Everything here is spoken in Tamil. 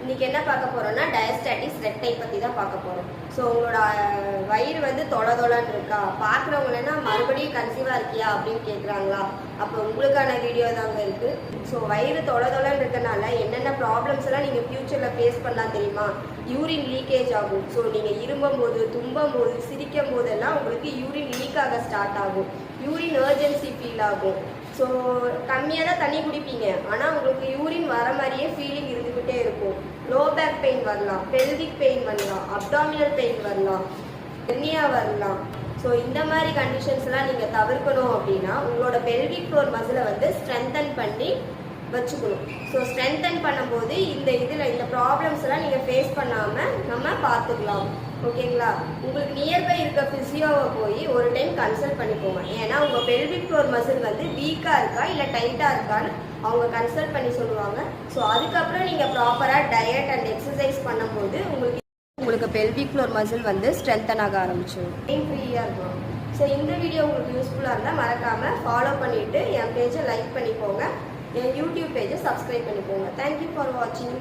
இன்னைக்கு என்ன பார்க்க போறோம்னா டயஸ்டாட்டிஸ் ரெக்டை பத்தி தான் பார்க்க போறோம். ஸோ உங்களோட வயிறு வந்து தொலைன்னு இருக்கா, பார்க்குறவங்கன்னா மறுபடியும் கன்சீவா இருக்கியா அப்படின்னு கேட்குறாங்களா, அப்போ உங்களுக்கான வீடியோ தாங்க இருக்கு. ஸோ வயிறு தொலைன்னு இருக்கனால என்னென்ன ப்ராப்ளம்ஸ் எல்லாம் நீங்கள் ஃபியூச்சரில் ஃபேஸ் பண்ணலாம் தெரியுமா? யூரின் லீக்கேஜ் ஆகும். ஸோ நீங்கள் இருமும் போது, தும்பும் போது, சிரிக்கும் போதெல்லாம் உங்களுக்கு யூரின் லீக் ஆக ஸ்டார்ட் ஆகும். யூரின் எர்ஜென்சி ஃபீல் ஆகும். ஸோ கம்மியாக தான் தண்ணி குடிப்பீங்க, ஆனால் உங்களுக்கு யூரின் வர மாதிரியே ஃபீலிங் இருந்துக்கிட்டே இருக்கும். லோ பேக் பெயின் வரலாம், பெல்விக் பெயின் வரலாம், அப்டாமினல் பெயின் வரலாம், ஹெர்னியா வரலாம். ஸோ இந்த மாதிரி கண்டிஷன்ஸ்லாம் நீங்கள் தவிர்க்கணும் அப்படின்னா உங்களோட பெல்விக் ஃப்ளோர் மசிலை வந்து ஸ்ட்ரென்தன் பண்ணி வச்சுக்கணும். ஸோ ஸ்ட்ரென்தன் பண்ணும்போது இந்த ப்ராப்ளம்ஸ்லாம் நீங்கள் ஃபேஸ் பண்ணாமல் நம்ம பார்த்துக்கலாம். ஓகேங்களா? உங்களுக்கு நியர்பை இருக்க ஃபிசியோவை போய் ஒரு டைம் கன்சல்ட் பண்ணிக்கோங்க. ஏன்னா உங்கள் பெல்விக் ஃப்ளோர் மசில் வந்து வீக்காக இருக்கா இல்லை டைட்டாக இருக்கான்னு அவங்க கன்சல்ட் பண்ணி சொல்லுவாங்க. ஸோ அதுக்கப்புறம் நீங்கள் ப்ராப்பராக டயட் அண்ட் எக்ஸசைஸ் பண்ணும்போது உங்களுக்கு பெல்விக் ஃப்ளோர் மசில் வந்து ஸ்ட்ரென்தன் ஆக ஆரம்பிச்சிடும். பெயின் ஃப்ரீயாக இருக்கும். ஸோ இந்த வீடியோ உங்களுக்கு யூஸ்ஃபுல்லாக இருந்தால் மறக்காமல் ஃபாலோ பண்ணிவிட்டு என் பேஜை லைக் பண்ணிக்கோங்க, என் யூடியூப் பேஜை சப்ஸ்கிரைப் பண்ணிக்கோங்க. தேங்க்யூ ஃபார் வாட்சிங்.